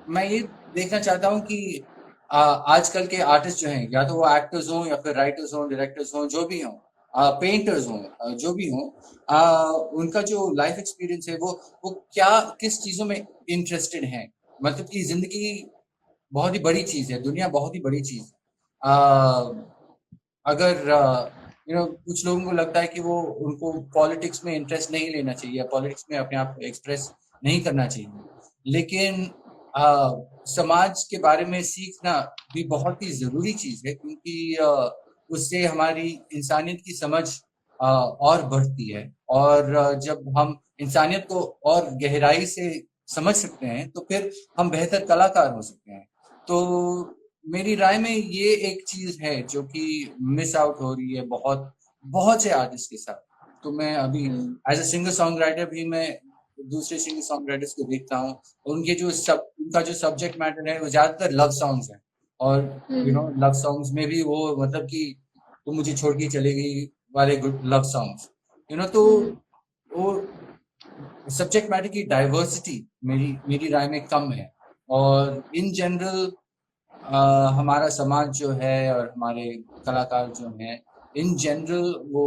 Speaker 1: मैं ये देखना चाहता हूँ कि आजकल के आर्टिस्ट जो हैं, या तो वो एक्टर्स हों या फिर राइटर्स हों, डायरेक्टर्स हों, जो भी हों, पेंटर्स हों, जो भी हों, उनका जो लाइफ एक्सपीरियंस है वो क्या किस चीजों में इंटरेस्टेड हैं। मतलब कि जिंदगी बहुत ही बड़ी चीज है, दुनिया बहुत ही बड़ी चीज। अगर कुछ लोगों को लगता है कि वो उनको पॉलिटिक्स में इंटरेस्ट नहीं लेना चाहिए, पॉलिटिक्स में अपने आप को एक्सप्रेस नहीं करना चाहिए, लेकिन समाज के बारे में सीखना भी बहुत ही जरूरी चीज है, क्योंकि उससे हमारी इंसानियत की समझ और बढ़ती है, और जब हम इंसानियत को और गहराई से समझ सकते हैं तो फिर हम बेहतर कलाकार हो सकते हैं। तो मेरी राय में ये एक चीज है जो कि मिस आउट हो रही है बहुत बहुत से आर्टिस्ट के साथ। तो मैं अभी
Speaker 2: hmm
Speaker 1: as a singer songwriter भी मैं दूसरे सिंगर सॉन्ग राइटर्स को देखता हूँ, और उनके जो सब उनका जो सब्जेक्ट मैटर है वो ज्यादातर लव सॉन्ग्स है। और
Speaker 2: हम्म
Speaker 1: लव सॉन्ग्स में भी वो मतलब कि तुम मुझे छोड़ के चले गई वाले गुड लव सॉन्ग्स, तो
Speaker 2: हम्म
Speaker 1: वो सब्जेक्ट मैटर की डाइवर्सिटी मेरी मेरी राय में कम है। और इन जनरल हमारा समाज जो है और हमारे कलाकार जो हैं इन जनरल वो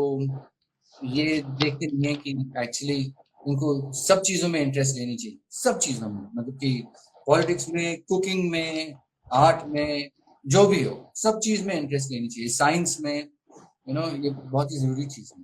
Speaker 1: ये देखते नहीं है कि एक्चुअली उनको सब चीजों में इंटरेस्ट लेनी चाहिए, सब चीजों में, मतलब कि पॉलिटिक्स में, कुकिंग में, आर्ट में, जो भी हो सब चीज में इंटरेस्ट लेनी चाहिए, साइंस में, ये बहुत ही जरूरी चीज है।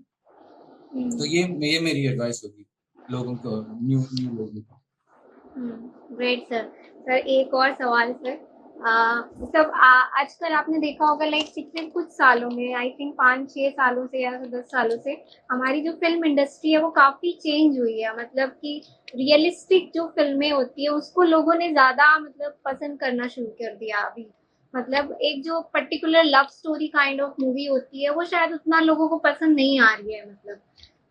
Speaker 1: तो
Speaker 2: हम्म
Speaker 1: ये मेरी एडवाइस होगी लोगों को, न्यू न्यू लोगों को।
Speaker 2: Great sir. सर एक और सवाल सर। मतलब आजकल आपने देखा होगा लाइक पिछले कुछ सालों में, आई थिंक 5-6 सालों से या 10 सालों से हमारी जो फिल्म इंडस्ट्री है वो काफी चेंज हुई है। मतलब कि रियलिस्टिक जो फिल्में होती है उसको लोगों ने ज्यादा मतलब पसंद करना शुरू कर दिया अभी। मतलब एक जो particular love story kind of movie होती है वो शायद उतना लोगों को पसंद नहीं आ रही है। मतलब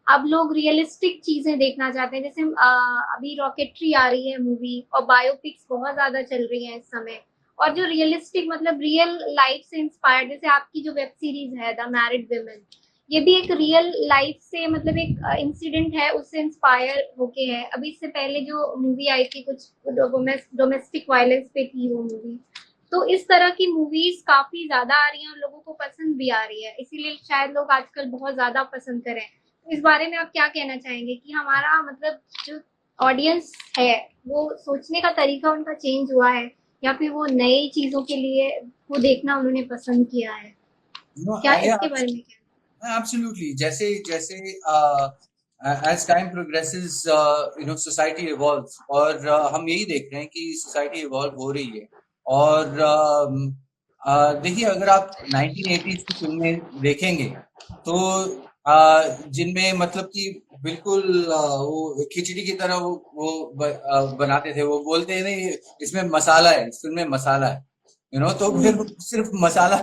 Speaker 2: अब लोग रियलिस्टिक चीजें देखना चाहते हैं। जैसे अभी रॉकेटरी आ रही है मूवी, और बायोपिक्स बहुत ज्यादा चल रही हैं इस समय। और जो रियलिस्टिक मतलब रियल लाइफ से इंस्पायर्ड, जैसे आपकी जो वेब सीरीज है द मैरिड वुमेन, ये भी एक रियल लाइफ से मतलब एक इंसिडेंट है उससे इंस्पायर होके है। अभी इससे पहले जो मूवी आई थी कुछ डोमेस्टिक वायलेंस पे थी वो मूवी। तो इस तरह की मूवीज काफी ज्यादा आ रही हैं और लोगों को पसंद भी आ रही है, इसीलिए शायद लोग आजकल बहुत ज्यादा पसंद करें। इस बारे में आप क्या कहना चाहेंगे कि हमारा मतलब जो ऑडियंस है वो सोचने का तरीका उनका चेंज हुआ है, या फिर वो नई चीजों के लिए वो देखना उन्होंने पसंद किया है? क्या इसके बारे में क्या?
Speaker 1: एब्सोल्युटली, जैसे जैसे as time progresses society evolves, और हम यही देख रहे हैं कि सोसाइटी इवॉल्व हो रही है। और देखिए, अगर आप 1980s की फिल्में देखेंगे तो जिनमें मतलब कि बिल्कुल वो खिचड़ी की तरह बनाते थे, वो बोलते हैं नहीं इसमें मसाला है, इस फिल्म में मसाला है, तो फिर
Speaker 2: हम्म
Speaker 1: सिर्फ मसाला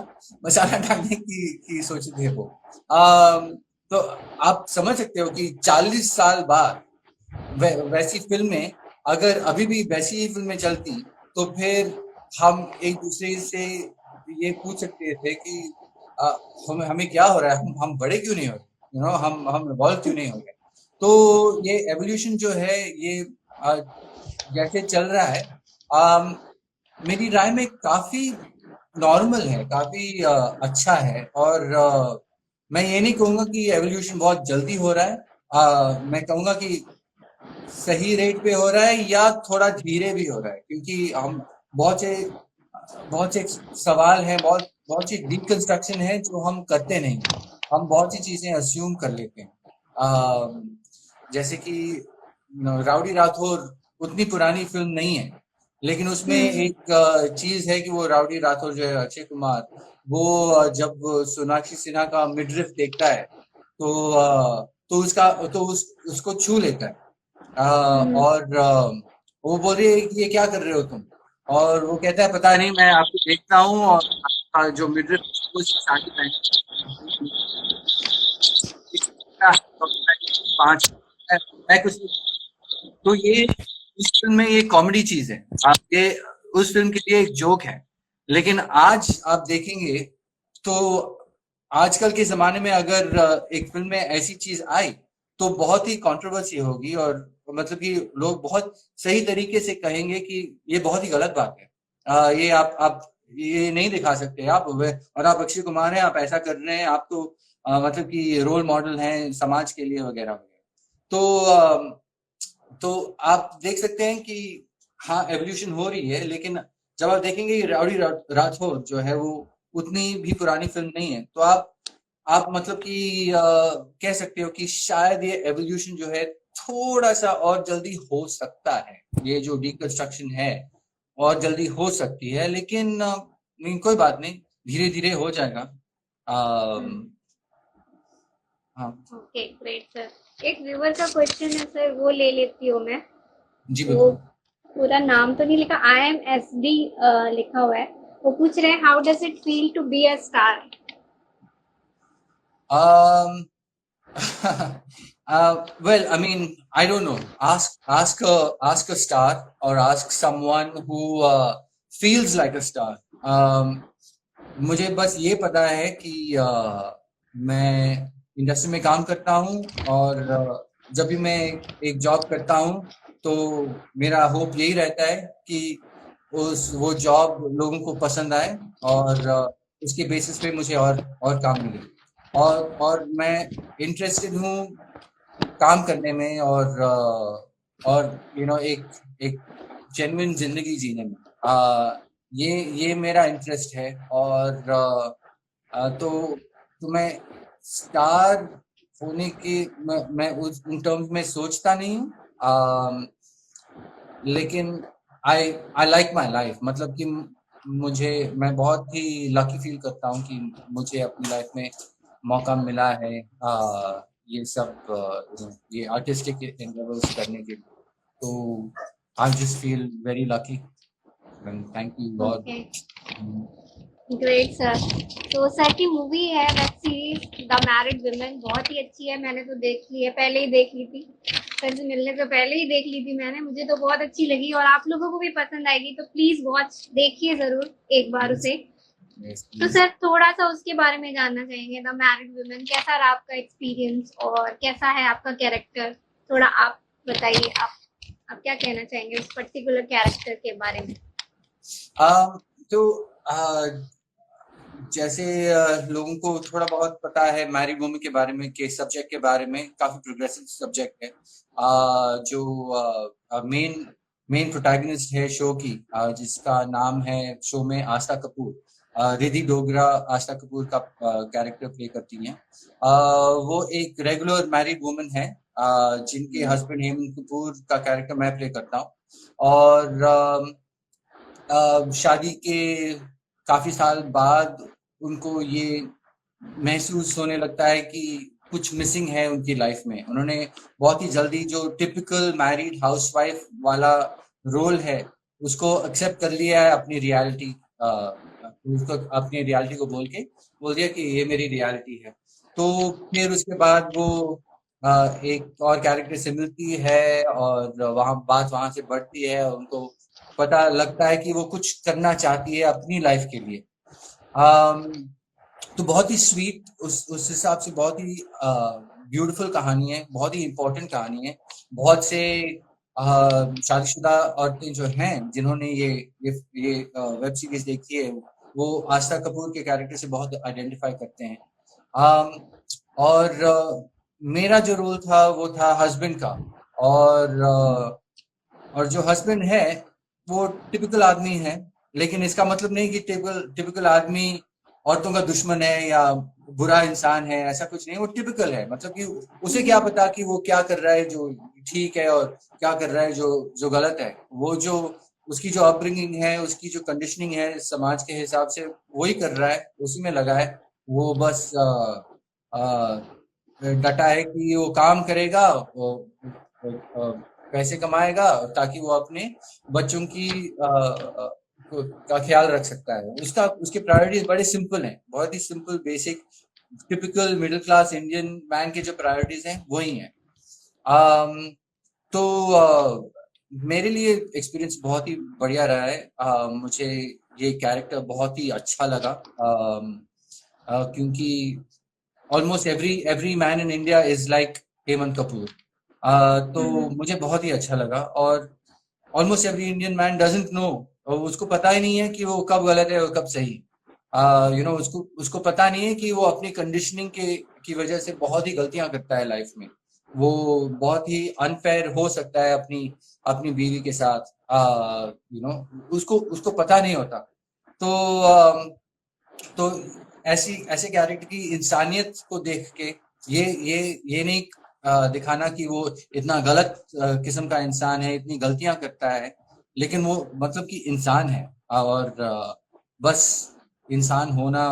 Speaker 1: मसाला डालने की सोचते थे वो। अम, तो आप समझ सकते हो कि 40 साल बाद वैसी फिल्में अगर अभी भी वैसी ही फिल्में चलती तो फिर हम एक दूसरे से ये पूछ सकते थे कि अ, हमें हमें क्या हो रहा है, हम बड़े क्यों नहीं हो रहे, हम इवॉल्व क्यों नहीं हो रहे। तो ये एवोल्यूशन जो है ये अ, जैसे चल रहा है, अम, मेरी राय में काफी नॉर्मल है, काफी अच्छा है। और मैं ये नहीं कहूंगा कि एवोल्यूशन बहुत जल्दी हो रहा है, मैं कहूंगा कि सही रेट पे हो रहा है या थोड़ा धीरे भी हो रहा है, क्योंकि हम बहुत से बहुत से सवाल हैं, बहुत बहुत सी डिकंस्ट्रक्शन है जो हम करते नहीं, हम बहुत सी चीजें अज्यूम कर लेते हैं। जैसे कि राउडी राठौर उतनी पुरानी फिल्म नहीं है, लेकिन उसमें
Speaker 2: हम्म
Speaker 1: एक चीज है कि वो राउडी राठौर जो है अक्षय कुमार, वो जब सोनाक्षी सिन्हा का मिडरिफ देखता है तो उसको छू लेता है।
Speaker 2: हम्म
Speaker 1: और वो बोल रही है कि ये क्या कर रहे हो तुम, और वो कहता है पता नहीं, मैं आपको देखता हूँ और आपका जो मिडिल साड़ी पहनी पांच, मैं कुछ नहीं। तो ये उस फिल्म में ये कॉमेडी चीज है, आप ये उस फिल्म के लिए एक जोक है। लेकिन आज आप देखेंगे तो आजकल के ज़माने में अगर एक फ़िल्म में ऐसी चीज़ आई, तो बहुत ही कंट्रोवर्सी होगी, और मतलब कि लोग बहुत सही तरीके से कहेंगे कि ये बहुत ही गलत बात है। ये आप ये नहीं दिखा सकते आप, और आप अक्षय कुमार हैं, आप ऐसा कर रहे हैं, आप तो मतलब कि रोल मॉडल हैं समाज के लिए वगैरह वगैरह। तो तो आप देख सकते हैं कि हाँ, एवोल्यूशन हो रही है, लेकिन जब आप देखेंगे कि राउडी राठौर जो है वो उतनी भी पुरानी फिल्म नहीं है, तो आप मतलब कि कह सकते हो कि शायद ये एवोल्यूशन जो है थोड़ा सा और जल्दी हो सकता है, ये जो डिकंस्ट्रक्शन है और जल्दी हो सकती है, लेकिन नहीं, कोई बात नहीं, धीरे धीरे हो जाएगा।
Speaker 2: हम्म
Speaker 1: अम, हाँ।
Speaker 2: Okay great sir. एक व्यूअर का क्वेश्चन है सर, वो ले लेती हूँ मैं।
Speaker 1: जी
Speaker 2: वो
Speaker 1: बिल्कुल।
Speaker 2: पूरा नाम तो नहीं लिखा, IMSD लिखा हुआ है। वो पूछ रहे हैं how does it feel to be a star.
Speaker 1: um well, I mean, I don't know. Ask a star, or ask someone who feels like a star. मुझे बस ये पता है कि मैं इंडस्ट्री में काम करता हूँ, और जब भी मैं एक जॉब करता हूँ तो मेरा होप यही रहता है कि उस वो जॉब लोगों को पसंद आए, और उसके बेसिस पे मुझे और काम मिले, और मैं इंटरेस्टेड हूँ काम करने में, और एक एक जेन्युइन जिंदगी जीने में। ये मेरा इंटरेस्ट है, और तो मैं स्टार होने की मैं उन टर्म्स में सोचता नहीं हूँ। लेकिन आई आई लाइक माई लाइफ, मतलब कि मुझे मैं बहुत ही लकी फील करता हूँ कि मुझे अपनी लाइफ में मौका मिला है ये सब ये आर्टिस्टिक एंडेवर्स करने के लिए। तो I just feel very lucky, and thank you God.
Speaker 2: Okay, great sir. तो सर की मूवी है web series the married women, बहुत ही अच्छी है। मैंने तो देख ली है, पहले ही देख ली थी, सर से मिलने से पहले ही देख ली थी मैंने। मुझे तो बहुत अच्छी लगी और आप लोगों को भी पसंद आएगी, तो प्लीज वॉच, देखिए जरूर एक बार उसे। तो सर थोड़ा सा उसके बारे में जानना चाहेंगे, द मैरिड वुमेन कैसा रहा आपका एक्सपीरियंस और कैसा है आपका कैरेक्टर, थोड़ा आप बताइए। आप क्या कहना चाहेंगे उस पर्टिकुलर कैरेक्टर के बारे में।
Speaker 1: तो जैसे लोगों को थोड़ा बहुत पता है मैरिड वुमन के बारे में, के सब्जेक्ट के बारे में, काफी प्रोग्रेसिव सब्जेक्ट है। जो मेन मेन प्रोटैगनिस्ट है शो की, जिसका नाम है शो में आस्था कपूर, रिद्धि डोगरा आस्था कपूर का कैरेक्टर प्ले करती हैं। वो एक रेगुलर मैरिड वुमन है, जिनके हस्बैंड हेमंत कपूर का कैरेक्टर मैं प्ले करता हूँ। और शादी के काफी साल बाद उनको ये महसूस होने लगता है कि कुछ मिसिंग है उनकी लाइफ में। उन्होंने बहुत ही जल्दी जो टिपिकल मैरिड हाउसवाइफ वाला रोल है उसको एक्सेप्ट कर लिया है, अपनी रियलिटी उसको अपनी रियलिटी को बोल दिया कि ये मेरी रियलिटी है। तो फिर उसके बाद वो एक और कैरेक्टर से मिलती है, और बात वहां से बढ़ती है, उनको पता लगता है कि वो कुछ करना चाहती है अपनी लाइफ के लिए। तो बहुत ही स्वीट, उस हिसाब से बहुत ही ब्यूटीफुल कहानी है, बहुत ही इम्पोर्टेंट कहानी है। बहुत से शादीशुदा औरतें जो हैं जिन्होंने ये वेब सीरीज देखी है, वो आस्था कपूर के कैरेक्टर से बहुत आइडेंटिफाई करते हैं। और मेरा जो रोल था वो था हस्बैंड का, और जो हस्बैंड है वो टिपिकल आदमी है, लेकिन इसका मतलब नहीं कि टिपिकल आदमी औरतों का दुश्मन है या बुरा इंसान है, ऐसा कुछ नहीं। वो टिपिकल है, मतलब कि उसे क्या पता कि वो क्या कर रहा है जो ठीक है, और क्या कर रहा है जो गलत है। वो जो उसकी जो अपब्रिंगिंग है, उसकी जो कंडीशनिंग है समाज के हिसाब से, वही कर रहा है, उसी में लगा है। वो बस डटा है कि वो काम करेगा, वो पैसे कमाएगा, ताकि वो अपने बच्चों की का ख्याल रख सकता है। उसके प्रायोरिटीज बड़े सिंपल हैं, बहुत ही simple, basic, typical middle class Indian man के जो प्रायोरिटीज हैं वही हैं। तो मेरे लिए एक्सपीरियंस बहुत ही बढ़िया रहा है। मुझे ये कैरेक्टर बहुत ही अच्छा लगा, क्योंकि almost every man in India is like Hemant Kapoor. तो मुझे बहुत ही अच्छा लगा, और almost every Indian man doesn't know, उसको पता ही नहीं है कि वो कब गलत है और कब सही। उसको पता नहीं है कि वो अपनी कंडीशनिंग की वजह से बहुत ही गलतियां करता है लाइफ में। वो बहुत ही अनफेयर हो सकता है अपनी अपनी बीवी के साथ। उसको पता नहीं होता। तो तो ऐसे कैरेक्टर की इंसानियत को देख के, ये नहीं दिखाना कि वो इतना गलत किस्म का इंसान है, इतनी गलतियां करता है, लेकिन वो मतलब कि इंसान है। और बस इंसान होना,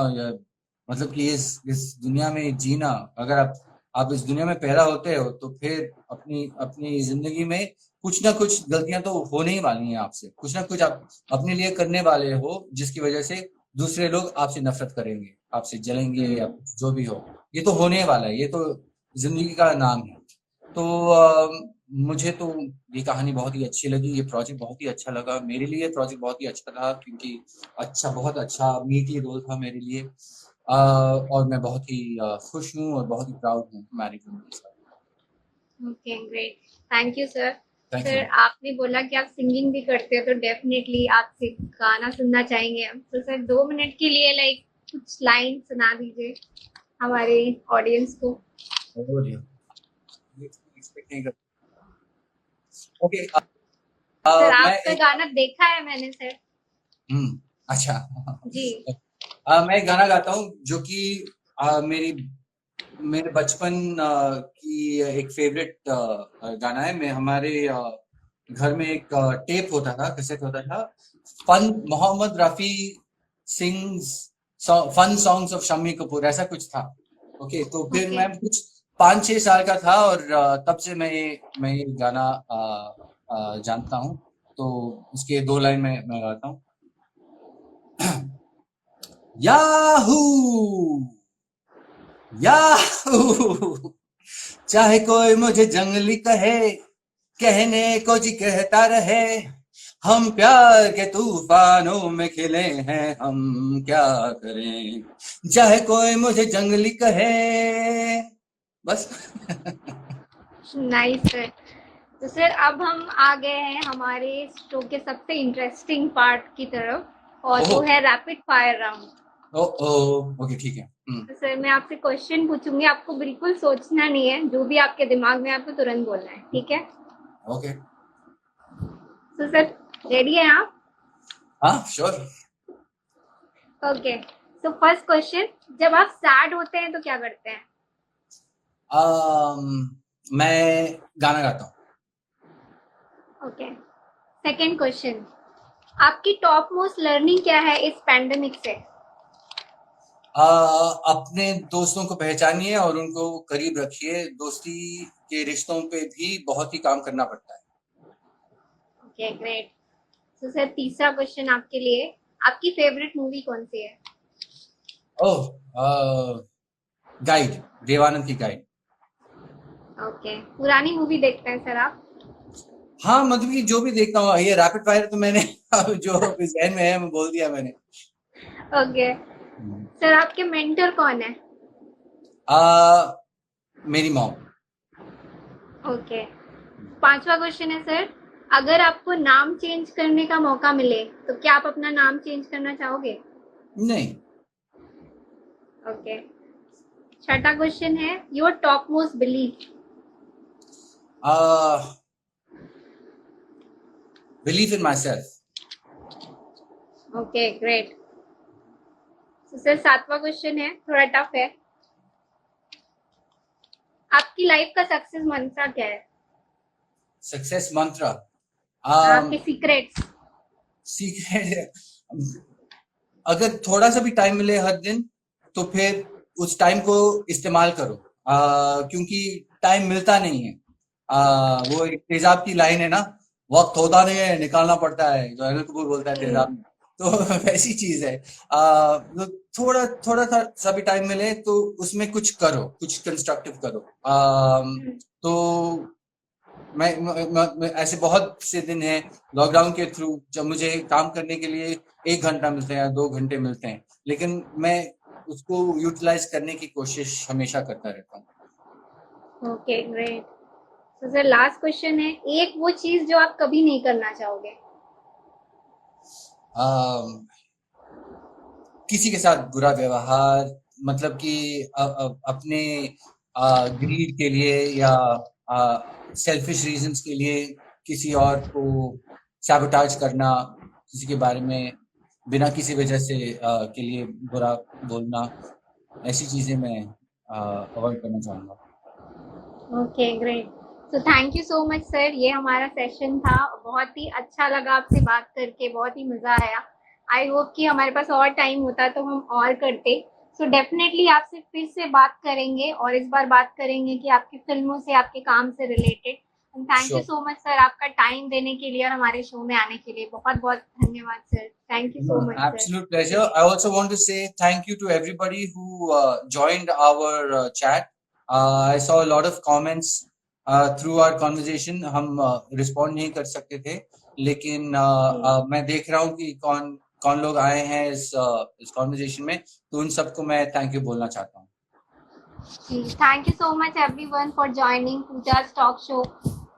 Speaker 1: मतलब कि इस दुनिया में जीना, अगर आप इस दुनिया में पैदा होते हो तो फिर अपनी अपनी जिंदगी में कुछ ना कुछ गलतियां तो होने ही वाली हैं आपसे, कुछ ना कुछ आप अपने लिए करने वाले हो जिसकी वजह से दूसरे लोग आपसे नफरत करेंगे, आपसे जलेंगे या जो भी हो। ये तो होने वाला है, ये तो जिंदगी का नाम है। तो मुझे तो ये कहानी बहुत ही अच्छी लगी, ये प्रोजेक्ट बहुत ही अच्छा लगा मेरे लिए, प्रोजेक्ट बहुत ही अच्छा था क्योंकि अच्छा, बहुत अच्छा मीटी रोल था मेरे लिए। और मैं बहुत ही खुश हूँ और बहुत ही प्राउड हूँ मैरी कॉम के साथ।
Speaker 2: Okay great, thank you sir.
Speaker 1: Thank
Speaker 2: sir
Speaker 1: you.
Speaker 2: आपने बोला कि आप सिंगिंग भी करते हो, तो डेफिनेटली आपसे गाना सुनना चाहेंगे हम। तो सर 2 मिनट के लिए लाइक कुछ लाइन सुना दीजिए हमारे ऑडियंस को।
Speaker 1: एक्सपेक्ट नहीं कर। ओके।
Speaker 2: सर
Speaker 1: मैं
Speaker 2: आपका
Speaker 1: एक
Speaker 2: गाना देखा है मैंने सर।
Speaker 1: अच्छा।
Speaker 2: जी।
Speaker 1: मैं एक गाना गाता हूँ जो कि मेरी मेरे बचपन की एक फेवरेट गाना है। मैं हमारे घर में एक टेप होता था, कैसेट होता था, fun Mohammed Rafi sings fun songs of Shammi Kapoor, ऐसा कुछ था। ओके, तो फिर
Speaker 2: ओके।
Speaker 1: मैं कुछ 5-6 साल का था और तब से मैं ये गाना जानता हूँ। तो उसके 2 लाइन मैं गाता हूँ। याहू याहू, चाहे कोई मुझे जंगली कहे, कहने को जी कहता रहे, हम प्यार के तूफानों में खिले हैं, हम क्या करें, चाहे कोई मुझे जंगली कहे। बस।
Speaker 2: Nice sir. तो सर अब हम आ गए हैं हमारे शो के सबसे इंटरेस्टिंग पार्ट की तरफ, और
Speaker 1: ओह।
Speaker 2: वो है रैपिड फायर राउंड।
Speaker 1: ओ ओ, ओके, ठीक है।
Speaker 2: तो सर मैं आपसे क्वेश्चन पूछूंगी, आपको बिल्कुल सोचना नहीं है, जो भी आपके दिमाग में है, आपको तुरंत बोलना है, ठीक है?
Speaker 1: ओके।
Speaker 2: तो सर रेडी हैं आप?
Speaker 1: हाँ, श्योर।
Speaker 2: ओके। तो फर्स्ट क्वेश्चन, जब आप सैड होते हैं तो क्या करते हैं?
Speaker 1: मैं गाना गाता हूँ।
Speaker 2: ओके। सेकंड क्वेश्चन, आपकी टॉप मोस्ट लर्निंग क्या है इस पैंडेमिक से?
Speaker 1: अपने दोस्तों को पहचानिए और उनको करीब रखिए, दोस्ती के रिश्तों पे भी बहुत ही काम करना पड़ता है।
Speaker 2: Okay great. तो सर तीसरा क्वेश्चन आपके लिए, आपकी फेवरेट मूवी कौन सी है?
Speaker 1: ओह, गाइड, देवानंद की गाइड।
Speaker 2: ओके, पुरानी मूवी देखते हैं सर आप?
Speaker 1: हाँ, मतलब कि जो भी देखता हूँ, ये रैपिड फायर तो मैंने अब जो जहन में है मैं बोल दिया मैंने।
Speaker 2: ओके। सर आपके मेंटर कौन है?
Speaker 1: आ, मेरी मॉम।
Speaker 2: ओके। पांचवा क्वेश्चन है सर, अगर आपको नाम चेंज करने का मौका मिले तो क्या आप अपना नाम चेंज करना चाहोगे?
Speaker 1: नहीं।
Speaker 2: ओके। छठा क्वेश्चन है, your top most belief?
Speaker 1: Believe in my self.
Speaker 2: Okay great. तो सर सातवां क्वेश्चन है, थोड़ा टफ है, आपकी लाइफ का सक्सेस मंत्र क्या है?
Speaker 1: सक्सेस मंत्र।
Speaker 2: आपके सीक्रेट्स?
Speaker 1: सीक्रेट। अगर थोड़ा सा भी टाइम मिले हर दिन तो फिर उस टाइम को इस्तेमाल करो, क्योंकि टाइम मिलता नहीं है। वो एक तेजाब की लाइन है ना, वक्त होता नहीं है, निकालना पड़ता है, जो अनिल कपूर बोलता है तेजाब में। तो वैसी चीज है। तो थोड़ा थोड़ा सा भी टाइम मिले तो उसमें कुछ करो, कुछ कंस्ट्रक्टिव करो। तो मैं ऐसे बहुत से दिन हैं लॉकडाउन के थ्रू जब मुझे काम करने के लिए 1 घंटा मिलते हैं या 2 घंटे मिलते हैं, लेकिन मैं उसको यूटिलाइज करने की कोशिश हमेशा करता रहता हूँ।
Speaker 2: Okay great. तो सर लास्ट क्वेश्चन है, एक वो चीज जो आप कभी नहीं करना चाहोगे?
Speaker 1: अम, किसी के साथ बुरा व्यवहार, मतलब कि अपने ग्रीड के लिए या सेल्फिश रीजंस के लिए किसी और को सैबोटाज करना, किसी के बारे में बिना किसी वजह से के लिए बुरा बोलना, ऐसी चीजें मैं अवॉइड करना चाहूंगा।
Speaker 2: Okay great. तो thank you so much sir, ये हमारा सेशन था, बहुत ही अच्छा लगा आपसे बात करके, बहुत ही मज़ा आया। आई होप कि हमारे पास और टाइम होता तो हम और करते। सो डेफिनेटली आपसे फिर से बात करेंगे और इस बार बात करेंगे कि आपकी फिल्मों से, आपके काम से related. Thank you
Speaker 1: sure.
Speaker 2: So much sir, आपका टाइम देने के लिए और हमारे शो में आने के लिए बहुत बहुत धन्यवाद sir. Thank you so much sir.
Speaker 1: Absolute pleasure. I also want to say thank you to everybody who joined our chat. I saw a lot of comments through our conversation. हम respond नहीं कर सकते थे, लेकिन मैं देख रहा हूँ कि कौन कौन लोग आए हैं इस conversation में, तो उन सबको मैं thank you बोलना चाहता हूँ।
Speaker 2: Thank you so much everyone for joining पूजा's टॉक शो।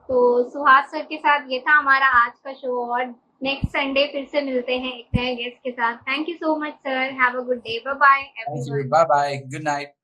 Speaker 2: तो सुहास सर के साथ ये था हमारा आज का शो, और नेक्स्ट संडे फिर से मिलते हैं एक नए गेस्ट के साथ। Thank you so much sir, have a good day, bye bye
Speaker 1: Thank you.
Speaker 2: Everyone.
Speaker 1: Bye bye. Good night.